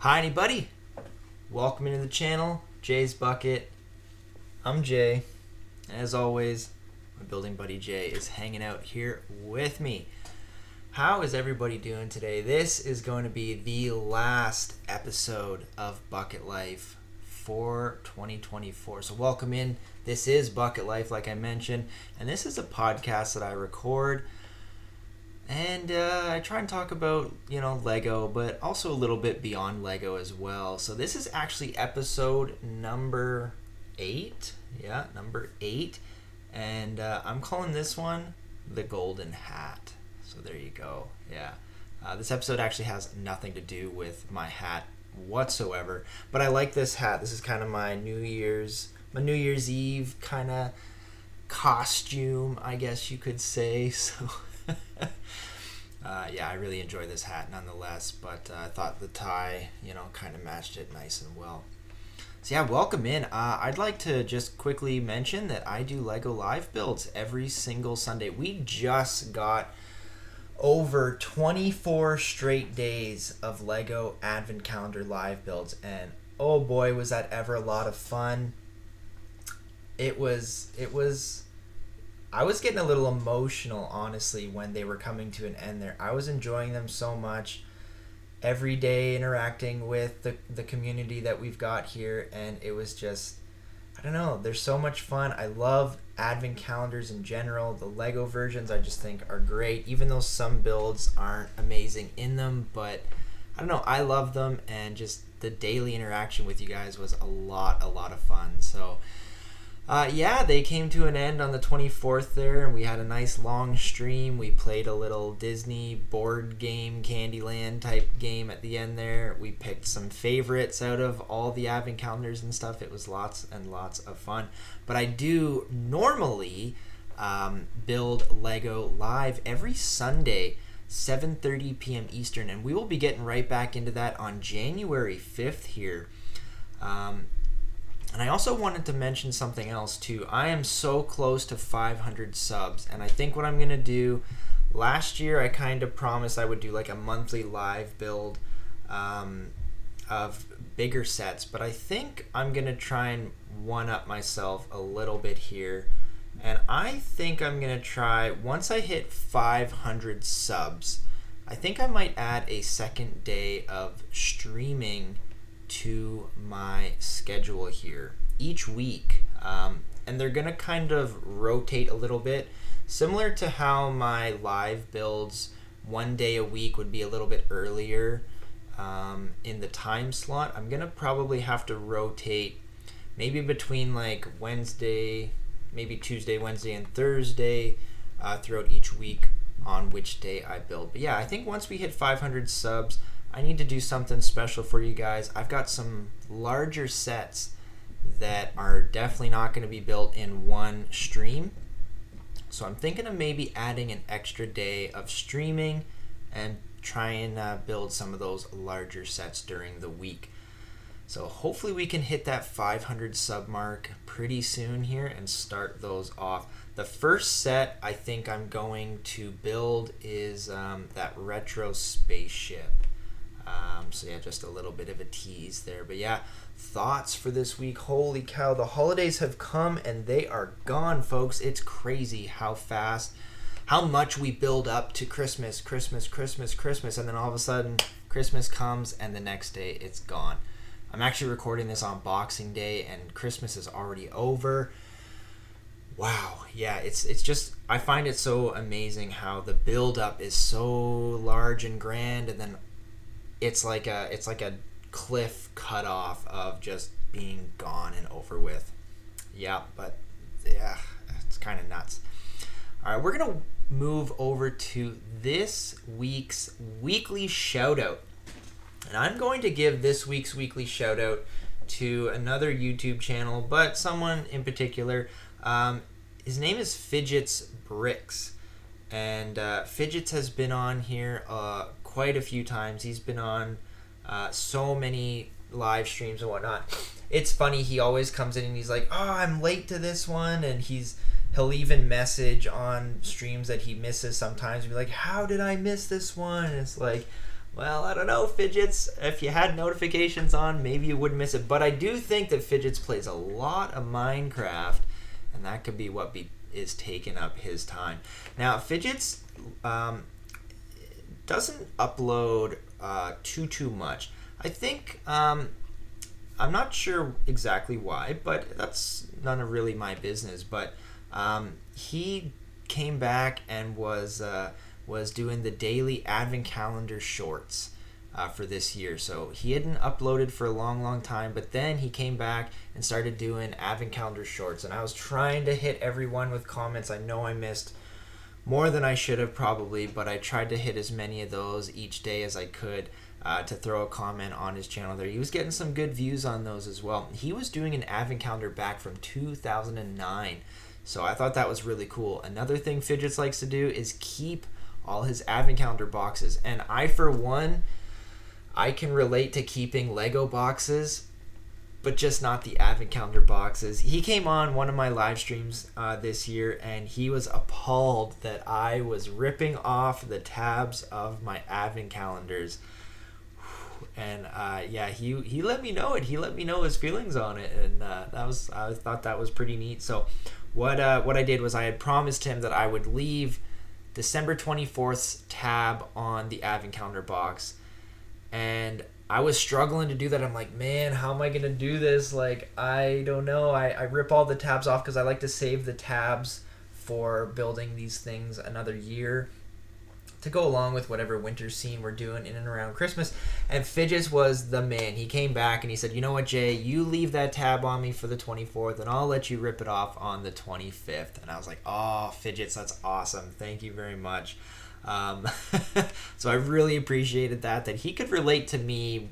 Hi, anybody. Welcome into the channel, Jay's Bucket. I'm Jay. As always, my building buddy Jay is hanging out here with me. How is everybody doing today? This is going to be the last episode of Bucket Life for 2024. So welcome in. This is Bucket Life, like I mentioned, and this is a podcast that I record. And I try and talk about, Lego, but also a little bit beyond Lego as well. So this is actually episode number 8. Yeah, number 8. And I'm calling this one The Golden Hat. So there you go. Yeah. This episode actually has nothing to do with my hat whatsoever. But I like this hat. This is kind of my New Year's Eve kind of costume, I guess you could say. So... I really enjoy this hat nonetheless, but I thought the tie, kind of matched it nice and well. So yeah, welcome in. I'd like to just quickly mention that I do Lego live builds every single Sunday. We just got over 24 straight days of Lego Advent Calendar live builds, and oh boy, was that ever a lot of fun. It was I was getting a little emotional, honestly, when they were coming to an end there. I was enjoying them so much. Every day interacting with the community that we've got here, and it was just, I don't know, they're so much fun. I love Advent calendars in general. The Lego versions I just think are great, even though some builds aren't amazing in them, but I don't know, I love them, and just the daily interaction with you guys was a lot of fun. So they came to an end on the 24th there, and we had a nice long stream. We played a little Disney board game, Candyland type game at the end there. We picked some favorites out of all the Advent calendars and stuff. It was lots and lots of fun. But I do normally build Lego live every Sunday, 7:30 p.m. Eastern, and we will be getting right back into that on January 5th here. And I also wanted to mention something else too. I am so close to 500 subs, and I think what I'm going to do, last year I kind of promised I would do like a monthly live build of bigger sets, but I think I'm going to try and one-up myself a little bit here. And I think I'm going to try, once I hit 500 subs, I think I might add a second day of streaming to my schedule here each week, and they're gonna kind of rotate a little bit, similar to how my live builds one day a week would be a little bit earlier in the time slot. I'm gonna probably have to rotate maybe between like Wednesday, maybe Tuesday, Wednesday, and Thursday throughout each week on which day I build. But yeah, I think once we hit 500 subs, I need to do something special for you guys. I've got some larger sets that are definitely not going to be built in one stream. So I'm thinking of maybe adding an extra day of streaming and try and build some of those larger sets during the week. So hopefully we can hit that 500 sub mark pretty soon here and start those off. The first set I think I'm going to build is that retro spaceship. So yeah, just a little bit of a tease there. But yeah, thoughts for this week. Holy cow, the holidays have come and they are gone, folks. It's crazy how fast, how much we build up to Christmas, and then all of a sudden Christmas comes and the next day it's gone. I'm actually recording this on Boxing Day and Christmas is already over. Wow, yeah, it's just, I find it so amazing how the build up is so large and grand, and then it's like a cliff cut off of just being gone and over with. Yeah, but yeah, it's kind of nuts. All right, we're gonna move over to this week's weekly shout out, and I'm going to give this week's weekly shout out to another YouTube channel, but someone in particular. His name is Fidgets Bricks, and Fidgets has been on here quite a few times. He's been on so many live streams and whatnot. It's funny, he always comes in and he's like, oh, I'm late to this one, and he'll even message on streams that he misses sometimes and be like, how did I miss this one? And it's like, Well, I don't know, Fidgets. If you had notifications on, maybe you wouldn't miss it. But I do think that Fidgets plays a lot of Minecraft, and that could be what is taking up his time. Now, Fidgets doesn't upload too much. I think I'm not sure exactly why, but that's none of really my business. But he came back and was doing the daily advent calendar shorts for this year. So he hadn't uploaded for a long time, but then he came back and started doing advent calendar shorts. And I was trying to hit everyone with comments. I know I missed more than I should have probably, but I tried to hit as many of those each day as I could to throw a comment on his channel there. He was getting some good views on those as well. He was doing an advent calendar back from 2009. So I thought that was really cool. Another thing Fidgets likes to do is keep all his advent calendar boxes. And I, for one, I can relate to keeping Lego boxes, but just not the advent calendar boxes. He came on one of my live streams this year, and he was appalled that I was ripping off the tabs of my advent calendars. And yeah, he let me know it. He let me know his feelings on it, and I thought that was pretty neat. So what I did was I had promised him that I would leave December 24th's tab on the advent calendar box, and I was struggling to do that. I'm like, man, how am I gonna do this? Like, I don't know. I rip all the tabs off because I like to save the tabs for building these things another year to go along with whatever winter scene we're doing in and around Christmas. And Fidgets was the man. He came back and he said, you know what, Jay, you leave that tab on me for the 24th and I'll let you rip it off on the 25th. And I was like, oh, Fidgets, that's awesome. Thank you very much. So I really appreciated that he could relate to me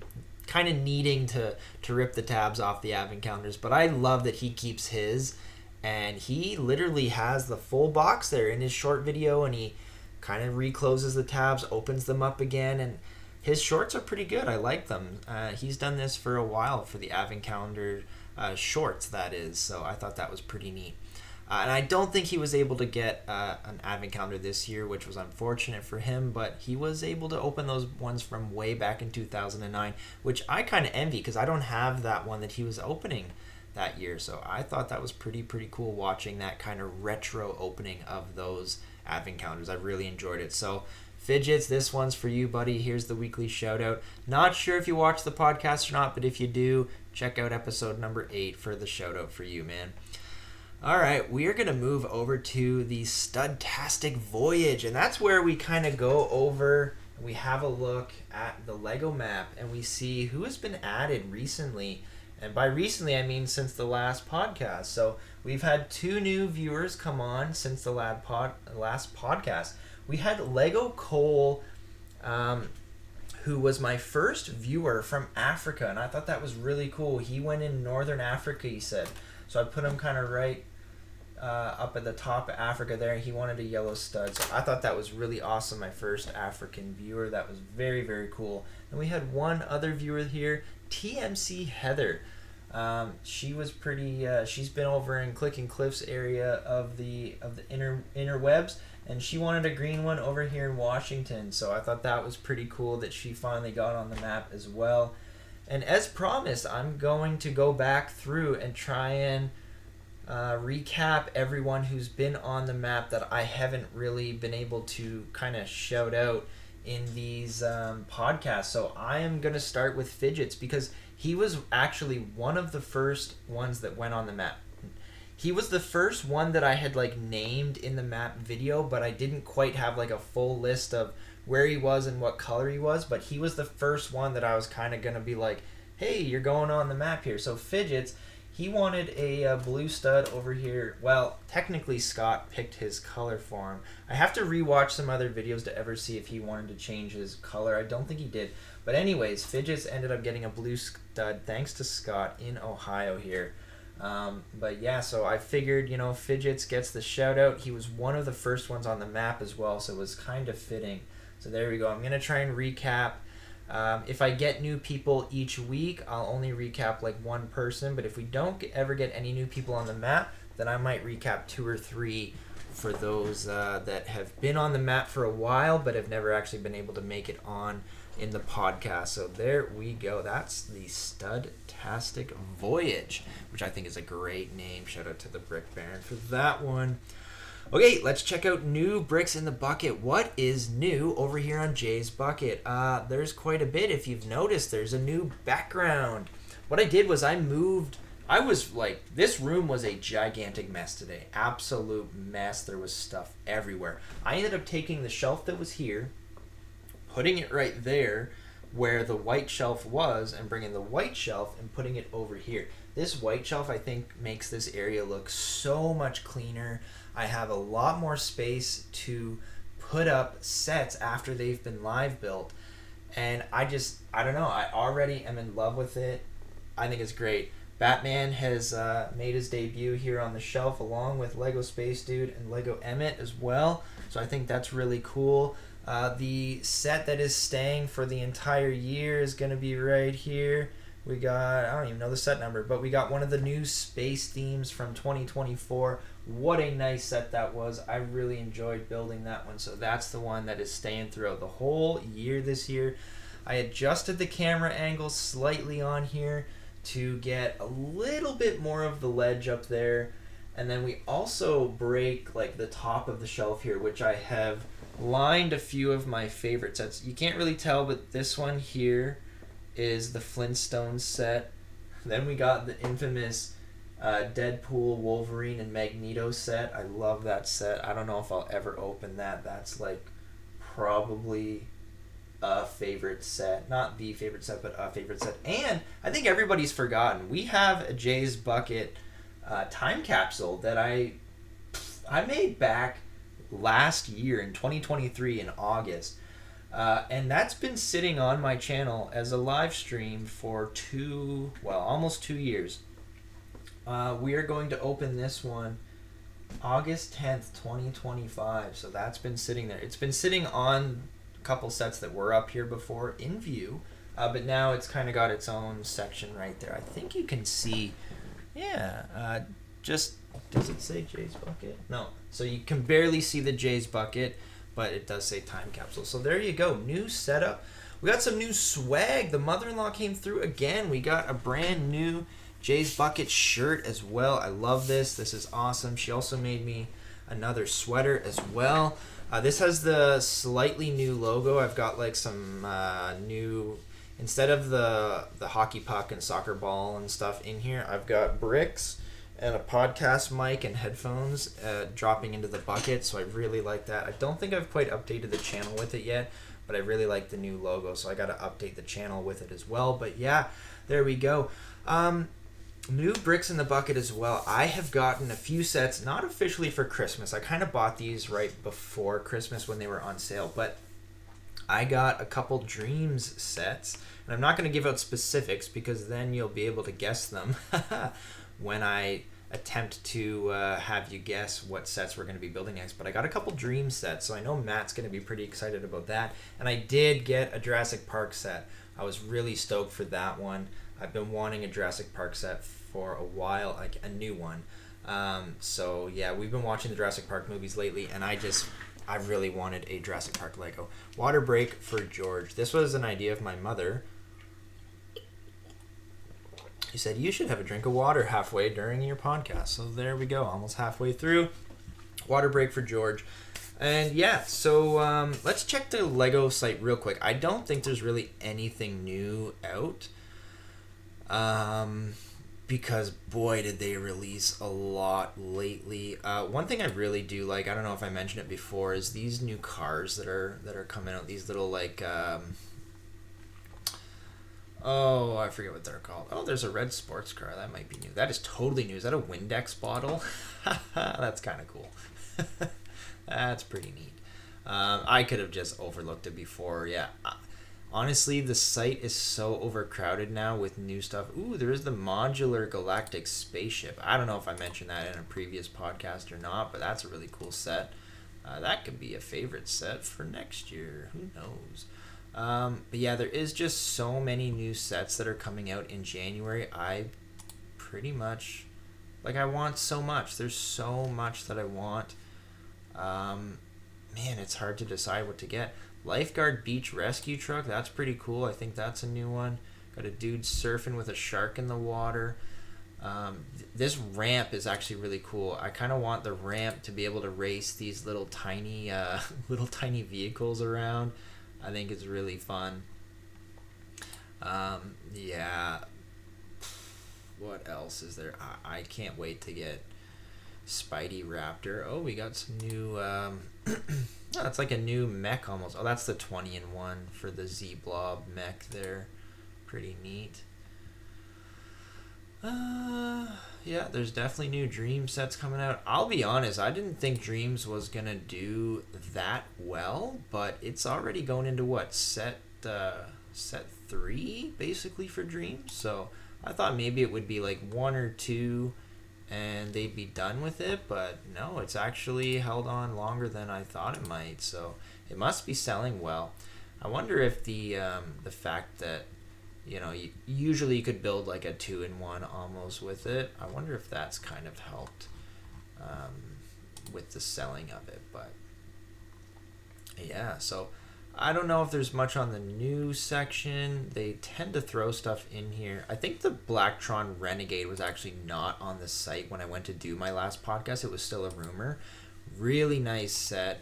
kind of needing to rip the tabs off the advent calendars. But I love that he keeps his, and he literally has the full box there in his short video, and he kind of recloses the tabs, opens them up again, and his shorts are pretty good. I like them. He's done this for a while for the advent calendar shorts, that is, so I thought that was pretty neat. And I don't think he was able to get an advent calendar this year, which was unfortunate for him, but he was able to open those ones from way back in 2009, which I kind of envy because I don't have that one that he was opening that year. So I thought that was pretty cool watching that kind of retro opening of those advent calendars. I really enjoyed it. So Fidgets, this one's for you, buddy. Here's the weekly shout out. Not sure if you watch the podcast or not, but if you do, check out episode number 8 for the shout out for you, man. All right, we are going to move over to the Studtastic Voyage, and that's where we kind of go over and we have a look at the Lego map and we see who has been added recently. And by recently, I mean since the last podcast. So we've had 2 new viewers come on since the last podcast. We had Lego Cole, who was my first viewer from Africa, and I thought that was really cool. He went in Northern Africa, he said. So I put him kind of right up at the top of Africa there, and he wanted a yellow stud. So I thought that was really awesome, my first African viewer. That was very cool. And we had one other viewer here, TMC Heather. She was pretty, she's been over in Click and Cliff's area of the interwebs, and she wanted a green one over here in Washington. So I thought that was pretty cool that she finally got on the map as well. And as promised, I'm going to go back through and try and recap everyone who's been on the map that I haven't really been able to kind of shout out in these podcasts. So I am going to start with Fidgets because he was actually one of the first ones that went on the map. He was the first one that I had named in the map video, but I didn't quite have a full list of where he was and what color he was, but he was the first one that I was kind of going to be like, hey, you're going on the map here. So Fidgets, he wanted a blue stud over here. Well, technically Scott picked his color for him. I have to rewatch some other videos to ever see if he wanted to change his color. I don't think he did. But anyways, Fidgets ended up getting a blue stud thanks to Scott in Ohio here. But yeah, so I figured, Fidgets gets the shout out. He was one of the first ones on the map as well, so it was kind of fitting. So there we go. I'm going to try and recap. If I get new people each week, I'll only recap one person. But if we don't ever get any new people on the map, then I might recap 2 or 3 for those that have been on the map for a while but have never actually been able to make it on in the podcast. So there we go. That's the Studtastic Voyage, which I think is a great name. Shout out to the Brick Baron for that one. Okay, let's check out new bricks in the bucket. What is new over here on Jay's Bucket? There's quite a bit. If you've noticed, there's a new background. What I did was this room was a gigantic mess today. Absolute mess. There was stuff everywhere. I ended up taking the shelf that was here, putting it right there where the white shelf was, and bringing the white shelf and putting it over here. This white shelf, I think, makes this area look so much cleaner. I have a lot more space to put up sets after they've been live built. And I don't know, I already am in love with it. I think it's great. Batman has made his debut here on the shelf along with Lego Space Dude and Lego Emmett as well. So I think that's really cool. The set that is staying for the entire year is going to be right here. We got, I don't even know the set number, but we got one of the new space themes from 2024. What a nice set that was. I really enjoyed building that one. So that's the one that is staying throughout the whole year this year. I adjusted the camera angle slightly on here to get a little bit more of the ledge up there. And then we also break like the top of the shelf here, which I have lined a few of my favorite sets. You can't really tell, but this one here is the Flintstones set. Then we got the infamous Deadpool, Wolverine, and Magneto set. I love that set. I don't know if I'll ever open that. That's like probably a favorite set. Not the favorite set, but a favorite set. And I think everybody's forgotten. We have a Jay's Bucket time capsule that I made back last year in 2023 in August. And that's been sitting on my channel as a live stream for almost 2 years. We are going to open this one August 10th, 2025. So that's been sitting there. It's been sitting on a couple sets that were up here before in view, but now it's kind of got its own section right there. I think you can see, does it say Jay's Bucket? No. So you can barely see the Jay's Bucket, but it does say time capsule. So there you go. New setup. We got some new swag. The mother-in-law came through again. We got a brand new Jay's Bucket shirt as well. I love this. This is awesome. She also made me another sweater as well. This has the slightly new logo. I've got like some new, instead of the hockey puck and soccer ball and stuff in here, I've got bricks and a podcast mic and headphones dropping into the bucket. So I really like that. I don't think I've quite updated the channel with it yet, but I really like the new logo. So I got to update the channel with it as well. But yeah, there we go. New bricks in the bucket as well. I have gotten a few sets, not officially for Christmas. I kind of bought these right before Christmas when they were on sale, but I got a couple Dreams sets, and I'm not going to give out specifics because then you'll be able to guess them when I attempt to have you guess what sets we're going to be building next. But I got a couple Dream sets, so I know Matt's going to be pretty excited about that. And I did get a Jurassic Park set. I was really stoked for that one. I've been wanting a Jurassic Park set for a while, like a new one. So yeah, we've been watching the Jurassic Park movies lately, and I really wanted a Jurassic Park Lego. Water break for George. This was an idea of my mother. He said, you should have a drink of water halfway during your podcast. So there we go, almost halfway through. Water break for George. And yeah, so let's check the Lego site real quick. I don't think there's really anything new out. Because boy did they release a lot lately. One thing I really do like, I don't know if I mentioned it before, is these new cars that are coming out. These little like I forget what they're called. Oh, there's a red sports car. That might be new. That is totally new. Is that a Windex bottle? That's kind of cool. That's pretty neat. I could have just overlooked it before. Yeah. Honestly, the site is so overcrowded now with new stuff. Ooh, there is the modular galactic spaceship. I don't know if I mentioned that in a previous podcast or not, but that's a really cool set. That could be a favorite set for next year. Who knows? But yeah, there is just so many new sets that are coming out in January. I pretty much, I want so much. There's so much that I want. Man, it's hard to decide what to get. Lifeguard beach rescue truck. That's pretty cool. I think that's a new one. Got a dude surfing with a shark in the water. This ramp is actually really cool. I kind of want the ramp to be able to race these little tiny vehicles around. I think it's really fun. Yeah. What else is there? I can't wait to get Spidey Raptor. Oh, we got some new. It's like a new mech almost. Oh, that's the 20-in-1 for the Z-Blob mech there. Pretty neat. Yeah, there's definitely new Dream sets coming out. I'll be honest, I didn't think Dreams was gonna do that well, but it's already going into what, set 3 basically for Dreams. So I thought maybe it would be like 1 or 2 and they'd be done with it, but no, it's actually held on longer than I thought it might. So it must be selling well. I wonder if the fact that usually you could build like a 2-in-1 almost with it. I wonder if that's kind of helped with the selling of it. But yeah, so I don't know if there's much on the new section. They tend to throw stuff in here. I think the Blacktron Renegade was actually not on the site when I went to do my last podcast. It was still a rumor. Really nice set.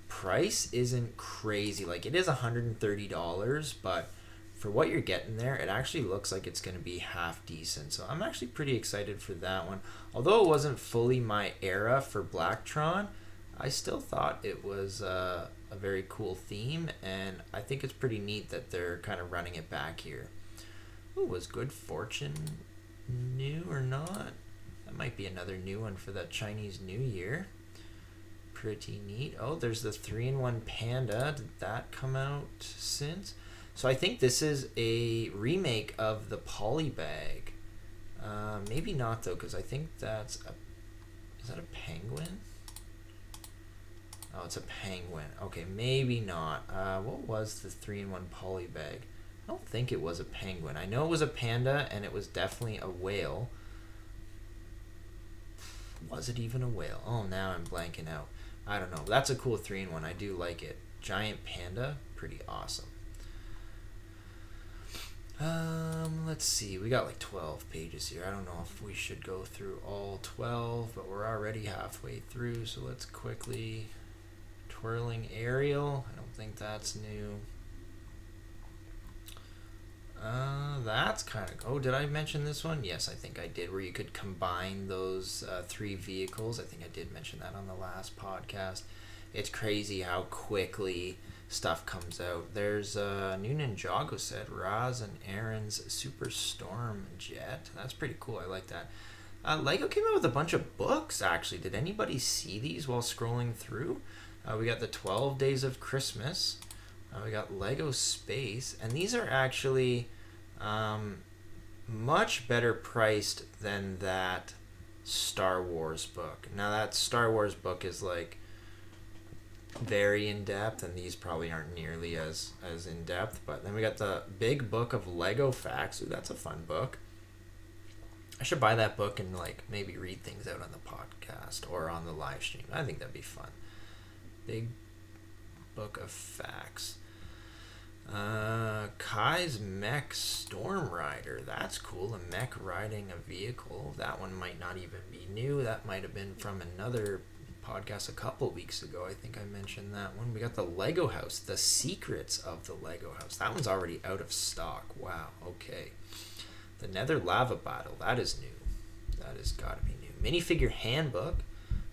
Price isn't crazy. Like, it is $130, but for what you're getting there, it actually looks like it's going to be half decent. So I'm actually pretty excited for that one. Although it wasn't fully my era for Blacktron, I still thought it was a very cool theme, and I think it's pretty neat that they're kind of running it back here. Ooh, was Good Fortune new or not? That might be another new one for the Chinese New Year. Pretty neat. Oh, there's the 3-in-1 Panda. Did that come out since? So I think this is a remake of the Polybag. Maybe not though, because I think is that a penguin? Oh, it's a penguin. Okay, maybe not. What was the 3-in-1 Polybag? I don't think it was a penguin. I know it was a panda, and it was definitely a whale. Was it even a whale? Oh, now I'm blanking out. I don't know. That's a cool 3-in-1. I do like it. Giant panda, pretty awesome. Let's see. We got like 12 pages here. I don't know if we should go through all 12, but we're already halfway through, so let's quickly... Twirling Aerial. I don't think that's new. That's kind of... Oh, did I mention this one? Yes, I think I did, where you could combine those 3 vehicles. I think I did mention that on the last podcast. It's crazy how quickly stuff comes out. There's a new Ninjago set, Raz and Aaron's Super Storm Jet. That's pretty cool. I like that. Lego came out with a bunch of books, actually. Did anybody see these while scrolling through? We got the 12 Days of Christmas. We got Lego Space. And these are actually much better priced than that Star Wars book. Now, that Star Wars book is like very in-depth, and these probably aren't nearly as in-depth. But then we got the Big Book of Lego Facts. Ooh, that's a fun book. I should buy that book and like maybe read things out on the podcast or on the live stream. I think that'd be fun. Big Book of Facts. Kai's Mech Storm Rider. That's cool. A mech riding a vehicle. That one might not even be new. That might have been from another podcast a couple weeks ago. I think I mentioned that one. We got the Lego House. The Secrets of the Lego House. That one's already out of stock. Wow. Okay. The Nether Lava Battle. That is new. That has got to be new. Minifigure Handbook.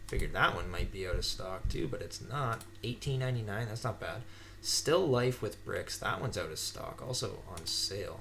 Figured that one might be out of stock too, but it's not. $18.99. That's not bad. Still Life with Bricks. That one's out of stock. Also on sale.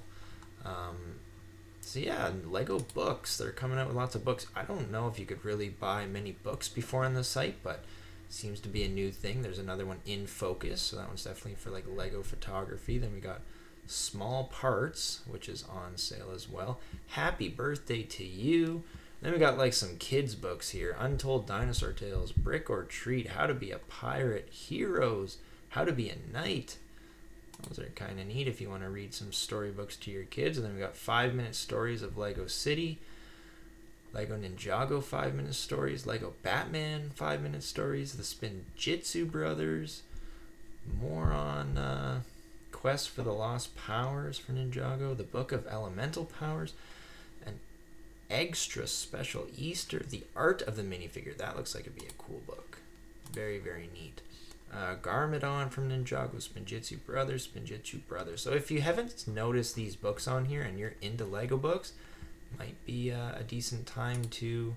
So yeah, Lego books. They're coming out with lots of books. I don't know if you could really buy many books before on the site, but it seems to be a new thing. There's another one, In Focus. So that one's definitely for like Lego photography. Then we got Small Parts, which is on sale as well. Happy Birthday to You. Then we got like some kids books here. Untold Dinosaur Tales, Brick or Treat, How to Be a Pirate, Heroes, How to Be a Knight. Those are kind of neat if you want to read some storybooks to your kids. And then we got 5-minute stories of Lego City, Lego Ninjago 5-minute stories, Lego Batman 5-minute stories, the Spin Jitsu Brothers, more on Quest for the Lost Powers for Ninjago, the Book of Elemental Powers, an extra special Easter, The Art of the Minifigure. That looks like it'd be a cool book. Very, very neat. Garmadon from Ninjago, Spinjitzu Brothers. So if you haven't noticed these books on here and you're into Lego books, might be a decent time to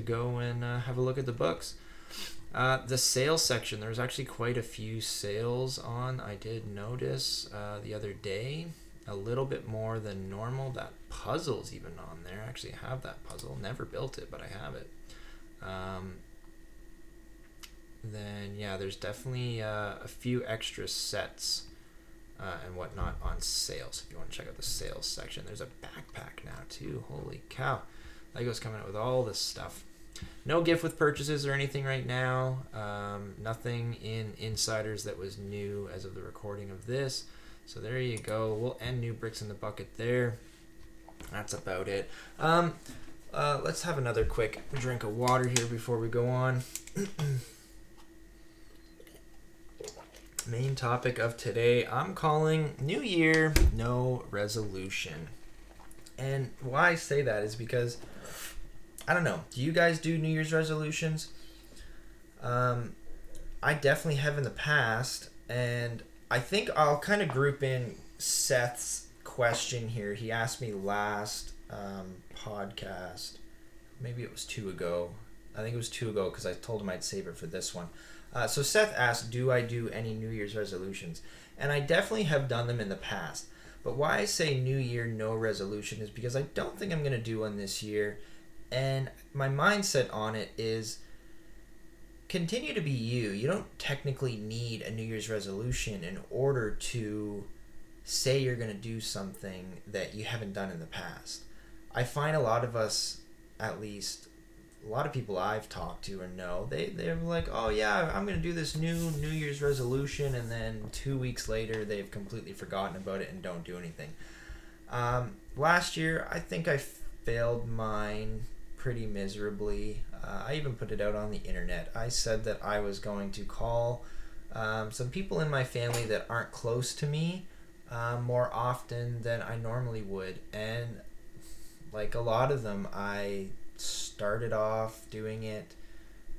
go and have a look at the books. The sales section, there's actually quite a few sales on. I did notice the other day, a little bit more than normal. That puzzle's even on there. I actually have that puzzle. Never built it, but I have it. Then yeah, there's definitely a few extra sets and whatnot on sale. So if you want to check out the sales section, there's a backpack now too. Holy cow, Lego's coming out with all this stuff. No gift with purchases or anything right now. Nothing in Insiders that was new as of the recording of this. So there you go. We'll end New Bricks in the Bucket there. That's about it. Let's have another quick drink of water here before we go on. Main topic of today, I'm calling New Year, No Resolution. And why I say that is because, I don't know, do you guys do New Year's resolutions? I definitely have in the past, and I think I'll kind of group in Seth's question here. He asked me last podcast, maybe it was 2 ago. I think it was 2 ago because I told him I'd save it for this one. So Seth asked, do I do any New Year's resolutions? And I definitely have done them in the past. But why I say New Year, no resolution is because I don't think I'm going to do one this year. And my mindset on it is continue to be you. You don't technically need a New Year's resolution in order to say you're going to do something that you haven't done in the past. I find a lot of us, at least a lot of people I've talked to or know, they're like, oh yeah, I'm going to do this New Year's resolution, and then 2 weeks later they've completely forgotten about it and don't do anything. Last year, I think I failed mine pretty miserably. I even put it out on the internet. I said that I was going to call some people in my family that aren't close to me more often than I normally would. And like a lot of them, I started off doing it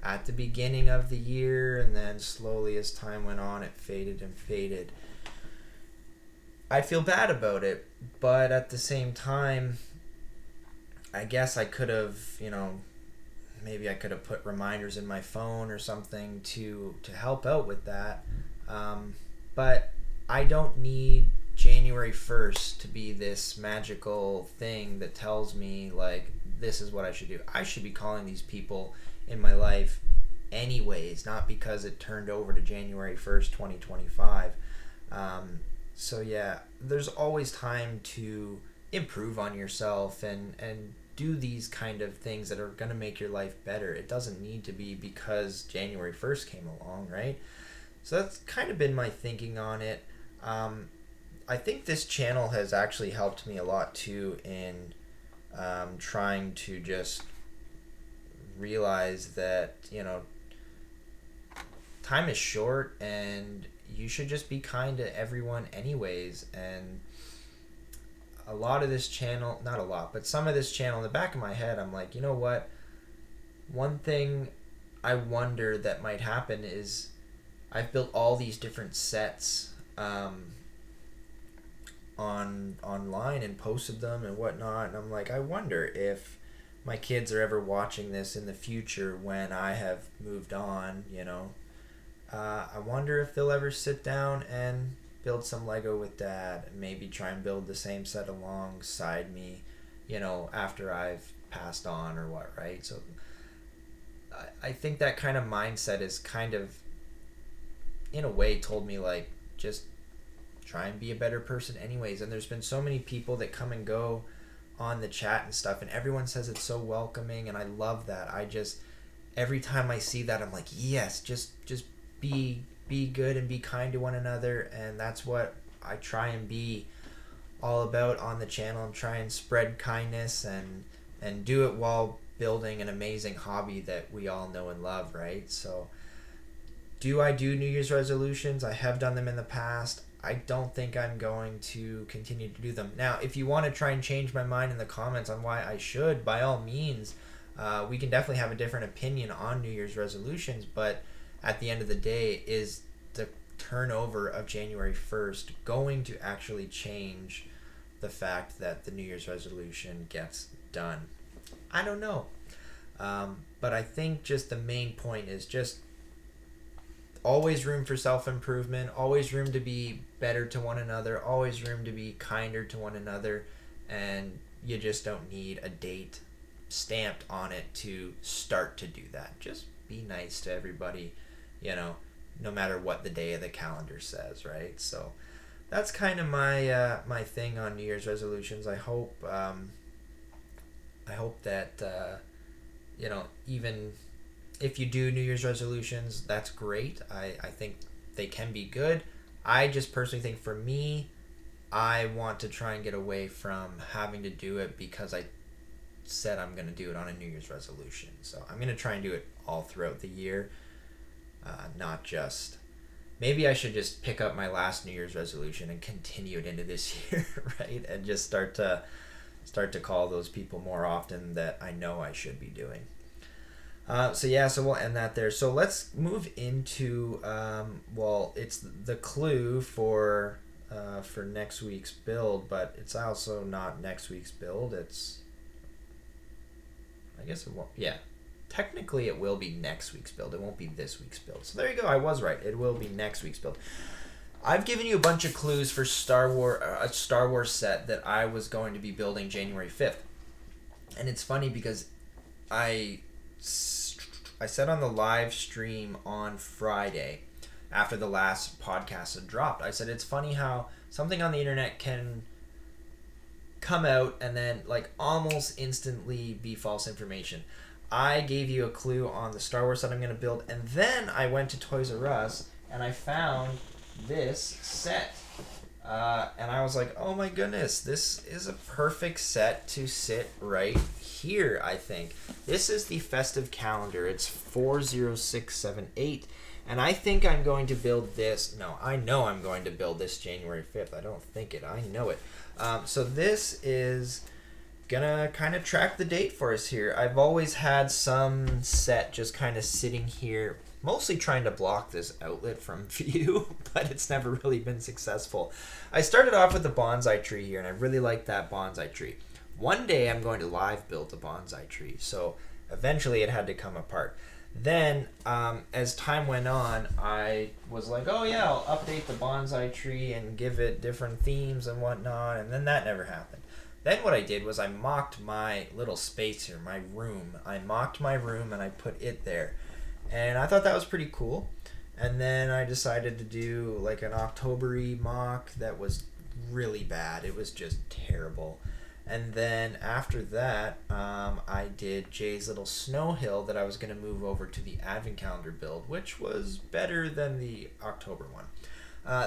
at the beginning of the year, and then slowly as time went on, it faded and faded. I feel bad about it, but at the same time, I guess I could have, maybe I could have put reminders in my phone or something to help out with that. But I don't need January 1st to be this magical thing that tells me, like, this is what I should do. I should be calling these people in my life anyways, not because it turned over to January 1st, 2025. So yeah, there's always time to improve on yourself and do these kind of things that are going to make your life better. It doesn't need to be because January 1st came along, right? So that's kind of been my thinking on it. I think this channel has actually helped me a lot too in trying to just realize that, time is short and you should just be kind to everyone anyways. And a lot of this channel, not a lot, but some of this channel, in the back of my head, I'm like, you know what? One thing I wonder that might happen is I've built all these different sets online and posted them and whatnot, and I'm like, I wonder if my kids are ever watching this in the future when I have moved on, I wonder if they'll ever sit down and build some Lego with Dad and maybe try and build the same set alongside me, after I've passed on or what, right? So I think that kind of mindset is kind of, in a way, told me, like, just try and be a better person anyways. And there's been so many people that come and go on the chat and stuff, and everyone says it's so welcoming, and I love that. Every time I see that, I'm like, yes, just be good and be kind to one another. And that's what I try and be all about on the channel, and try and spread kindness and do it while building an amazing hobby that we all know and love, right? So Do I do New Year's resolutions? I have done them in the past. I don't think I'm going to continue to do them. Now, if you want to try and change my mind in the comments on why I should, by all means, we can definitely have a different opinion on New Year's resolutions. But at the end of the day, is the turnover of January 1st going to actually change the fact that the New Year's resolution gets done? I don't know. But I think just the main point is just always room for self-improvement, always room to be better to one another, always room to be kinder to one another, and you just don't need a date stamped on it to start to do that. Just be nice to everybody, no matter what the day of the calendar says, right? So that's kind of my thing on New Year's resolutions. I hope that even if you do New Year's resolutions, that's great. I think they can be good. I just personally think for me, I want to try and get away from having to do it because I said I'm going to do it on a New Year's resolution. So I'm going to try and do it all throughout the year, not just... Maybe I should just pick up my last New Year's resolution and continue it into this year, right? And just start to call those people more often that I know I should be doing. So we'll end that there. So let's move into, it's the clue for next week's build, but it's also not next week's build. I guess it won't, yeah. Technically, it will be next week's build. It won't be this week's build. So there you go. I was right. It will be next week's build. I've given you a bunch of clues for a Star Wars set that I was going to be building January 5th. And it's funny because I said on the live stream on Friday after the last podcast had dropped, I said it's funny how something on the internet can come out and then almost instantly be false information. I gave you a clue on the Star Wars set I'm going to build, and then I went to Toys R Us and I found this set. And I was like, oh my goodness, this is a perfect set to sit right here, I think. This is the festive calendar. It's 40678. And I think I'm going to build this. No, I know I'm going to build this January 5th. I don't think it. I know it. So this is going to kind of track the date for us here. I've always had some set just kind of sitting here, mostly trying to block this outlet from view, but it's never really been successful. I started off with the bonsai tree here, and I really like that bonsai tree. One day I'm going to live build the bonsai tree, so eventually it had to come apart. Then, as time went on, I was like, oh yeah, I'll update the bonsai tree and give it different themes and whatnot, and then that never happened. Then what I did was I mocked my little space here, my room. I mocked my room and I put it there. And I thought that was pretty cool. And then I decided to do like an October-y mock that was really bad. It was just terrible. And then after that, I did Jay's little snow hill that I was going to move over to the advent calendar build, which was better than the October one.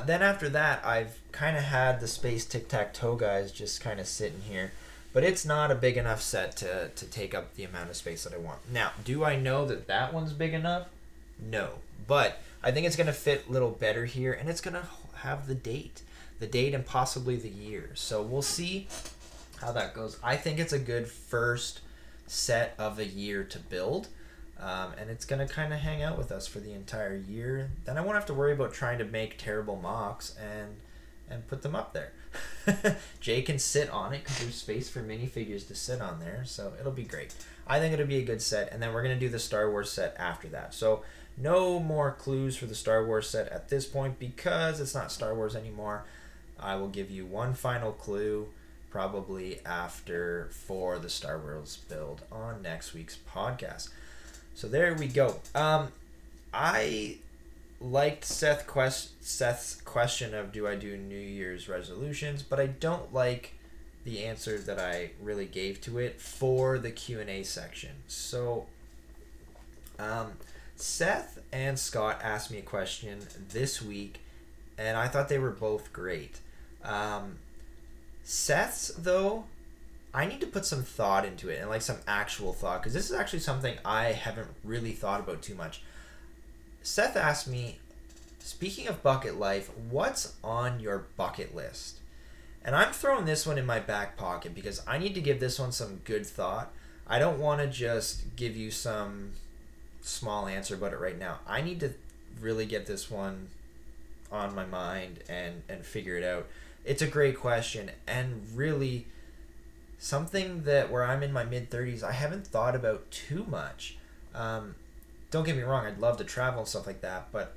Then after that, I've kind of had the Space Tic-Tac-Toe guys just kind of sitting here. But it's not a big enough set to take up the amount of space that I want. Now, do I know that that one's big enough? No. But I think it's going to fit a little better here, and it's going to have the date and possibly the year. So we'll see how that goes. I think it's a good first set of a year to build. And it's going to kind of hang out with us for the entire year. Then I won't have to worry about trying to make terrible mocks and put them up there. Jay can sit on it because there's space for minifigures to sit on there, so it'll be great. I think it'll be a good set, and then we're going to do the Star Wars set after that. So no more clues for the Star Wars set at this point because it's not Star Wars anymore. I will give you one final clue probably after for the Star Wars build on next week's podcast. So there we go. I liked Seth's question of do I do New Year's resolutions, but I don't like the answer that I really gave to it for the Q&A section. So Seth and Scott asked me a question this week, and I thought they were both great. Seth's, though, I need to put some thought into it and like some actual thought, because this is actually something I haven't really thought about too much. Seth asked me, speaking of bucket life, what's on your bucket list? And I'm throwing this one in my back pocket because I need to give this one some good thought. I don't want to just give you some small answer about it right now. I need to really get this one on my mind and figure it out. It's a great question, and really something that where I'm in my mid 30s, I haven't thought about too much. Don't get me wrong, I'd love to travel and stuff like that, but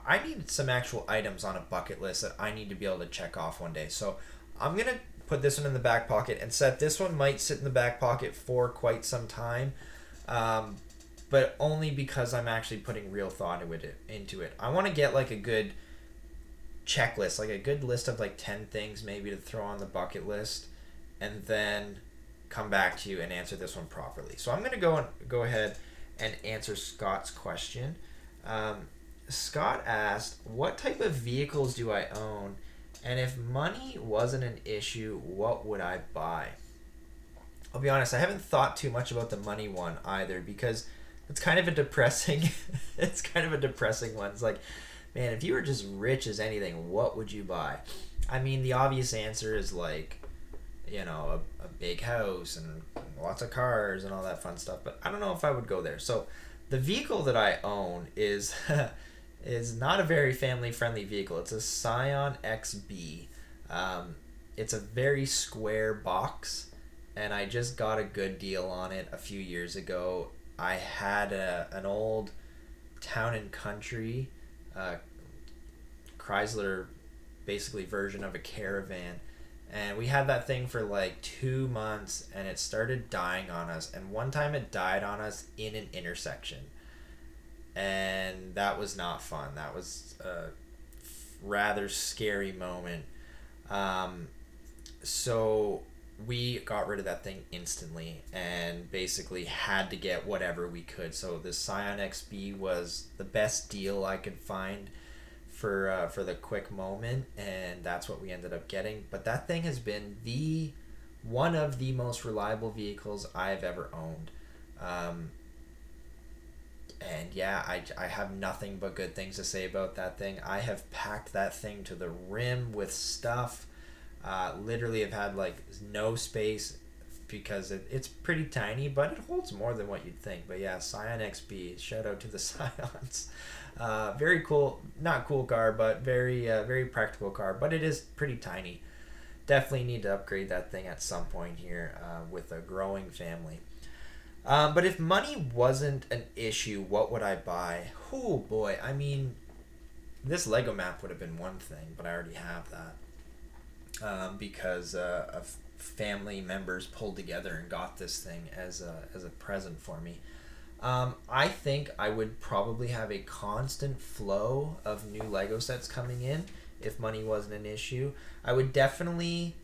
I need some actual items on a bucket list that I need to be able to check off one day. So I'm going to put this one in the back pocket and set this one might sit in the back pocket for quite some time. But only because I'm actually putting real thought into it. I want to get like a good checklist, like a good list of like 10 things maybe to throw on the bucket list, and then come back to you and answer this one properly. So I'm going to go ahead and answer Scott's question. Scott asked, what type of vehicles do I own? And if money wasn't an issue, what would I buy? I'll be honest, I haven't thought too much about the money one either, because it's kind of a depressing it's kind of a depressing one. It's like, man, if you were just rich as anything, what would you buy? I mean, the obvious answer is like, you know, a big house and lots of cars and all that fun stuff, but I don't know if I would go there. So the vehicle that I own is is not a very family friendly vehicle. It's a Scion XB. It's a very square box, and I just got a good deal on it a few years ago. I had an old Town and Country Chrysler, basically version of a Caravan, and we had that thing for like 2 months, and it started dying on us. And one time it died on us in an intersection, and that was not fun. That was a rather scary moment. So we got rid of that thing instantly and basically had to get whatever we could. So this Scion XB was the best deal I could find for the quick moment, and that's what we ended up getting. But that thing has been one of the most reliable vehicles I've ever owned. And yeah, I have nothing but good things to say about that thing. I have packed that thing to the rim with stuff. Literally have had like no space because it's pretty tiny, but it holds more than what you'd think. But yeah, Scion XB, shout out to the Scions. Very cool, not cool car, but very practical car, but it is pretty tiny. Definitely need to upgrade that thing at some point here with a growing family. But if money wasn't an issue, what would I buy? Oh boy, I mean, this Lego map would have been one thing, but I already have that because of family members pulled together and got this thing as a present for me. I think I would probably have a constant flow of new Lego sets coming in if money wasn't an issue. I would definitely,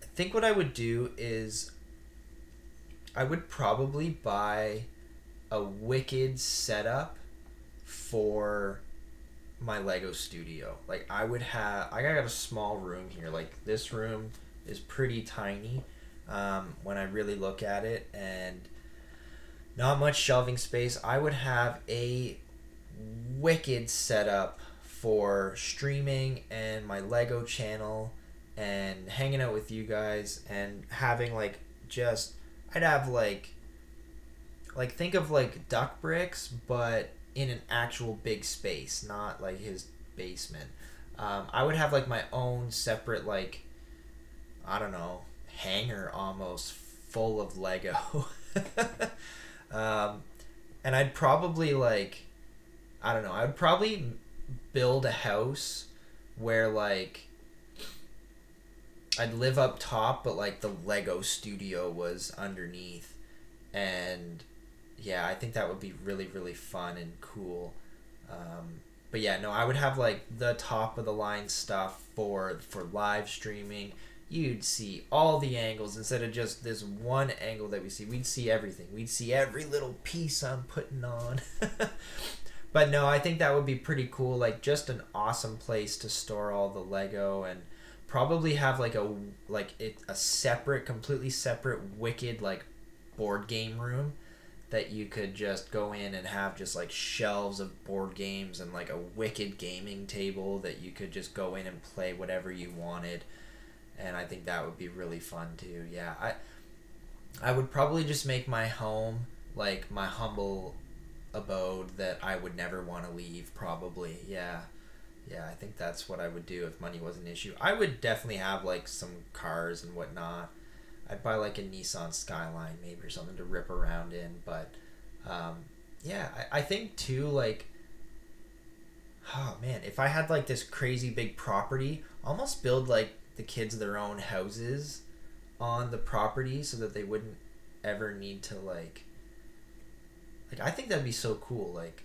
I think what I would do is I would probably buy a wicked setup for my Lego studio. Like I got a small room here. Like this room is pretty tiny when I really look at it, and not much shelving space. I would have a wicked setup for streaming and my Lego channel and hanging out with you guys and having like just I'd have like think of like duck bricks, but in an actual big space, not like his basement. I would have like my own separate like, I don't know, hangar almost full of Lego. And I'd probably like, I don't know, I would probably build a house where like I'd live up top, but like the Lego studio was underneath. And yeah, I think that would be really, really fun and cool. But yeah, no, I would have like the top of the line stuff for live streaming. You'd see all the angles instead of just this one angle that we see. We'd see everything. We'd see every little piece I'm putting on. But no, I think that would be pretty cool. Like just an awesome place to store all the Lego, and probably have like a separate, completely separate, wicked like board game room that you could just go in and have just like shelves of board games and like a wicked gaming table that you could just go in and play whatever you wanted. And I think that would be really fun too. Yeah, I would probably just make my home like my humble abode that I would never want to leave, probably. Yeah. Yeah, I think that's what I would do if money was an issue. I would definitely have like some cars and whatnot. I'd buy like a Nissan Skyline maybe or something to rip around in. But yeah, I think too, like, oh man, if I had like this crazy big property, almost build like the kids their own houses on the property so that they wouldn't ever need to like I think that'd be so cool. Like,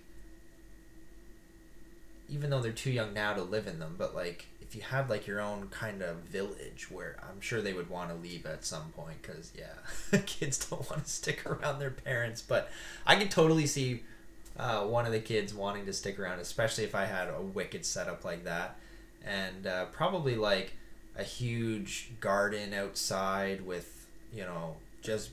even though they're too young now to live in them, but like if you had like your own kind of village where I'm sure they would want to leave at some point, because yeah, kids don't want to stick around their parents. But I could totally see one of the kids wanting to stick around, especially if I had a wicked setup like that. And probably like a huge garden outside with, just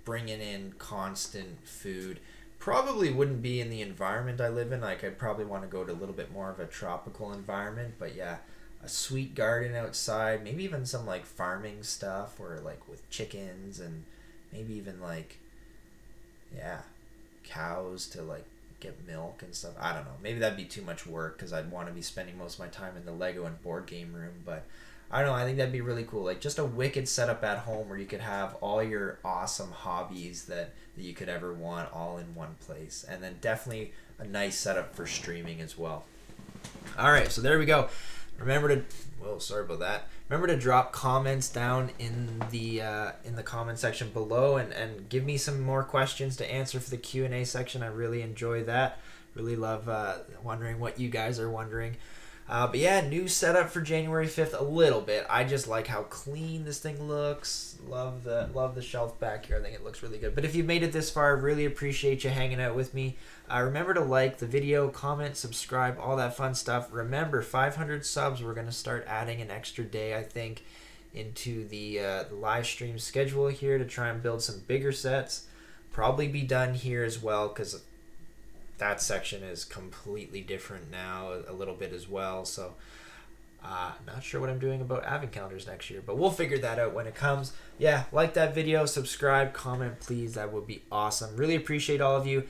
bringing in constant food. Probably wouldn't be in the environment I live in. Like, I'd probably want to go to a little bit more of a tropical environment. But yeah, a sweet garden outside, maybe even some like farming stuff, or like with chickens, and maybe even like, yeah, cows to like get milk and stuff. I don't know. Maybe that'd be too much work because I'd want to be spending most of my time in the Lego and board game room. But I don't know. I think that'd be really cool. Like, just a wicked setup at home where you could have all your awesome hobbies that you could ever want all in one place. And then definitely a nice setup for streaming as well. All right, so there we go. Remember to, whoa, sorry about that. Remember to drop comments down in the comment section below, and give me some more questions to answer for the Q&A section. I really enjoy that. Really love wondering what you guys are wondering. But yeah, new setup for January 5th a little bit. I just like how clean this thing looks. Love the shelf back here. I think it looks really good. But if you made it this far, I really appreciate you hanging out with me. Remember to like the video, comment, subscribe, all that fun stuff. Remember, 500 subs, we're going to start adding an extra day, I think, into the live stream schedule here to try and build some bigger sets. Probably be done here as well, because that section is completely different now a little bit as well. So not sure what I'm doing about advent calendars next year, but we'll figure that out when it comes. Yeah, like that video, subscribe, comment, please. That would be awesome. Really appreciate all of you.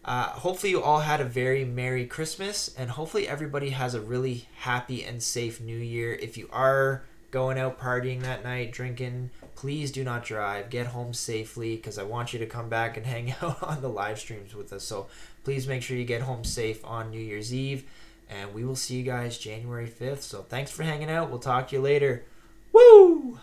Hopefully you all had a very Merry Christmas, and hopefully everybody has a really happy and safe New Year. If you are going out partying that night, drinking, please do not drive. Get home safely, because I want you to come back and hang out on the live streams with us. So please make sure you get home safe on New Year's Eve, and we will see you guys January 5th. So thanks for hanging out. We'll talk to you later. Woo!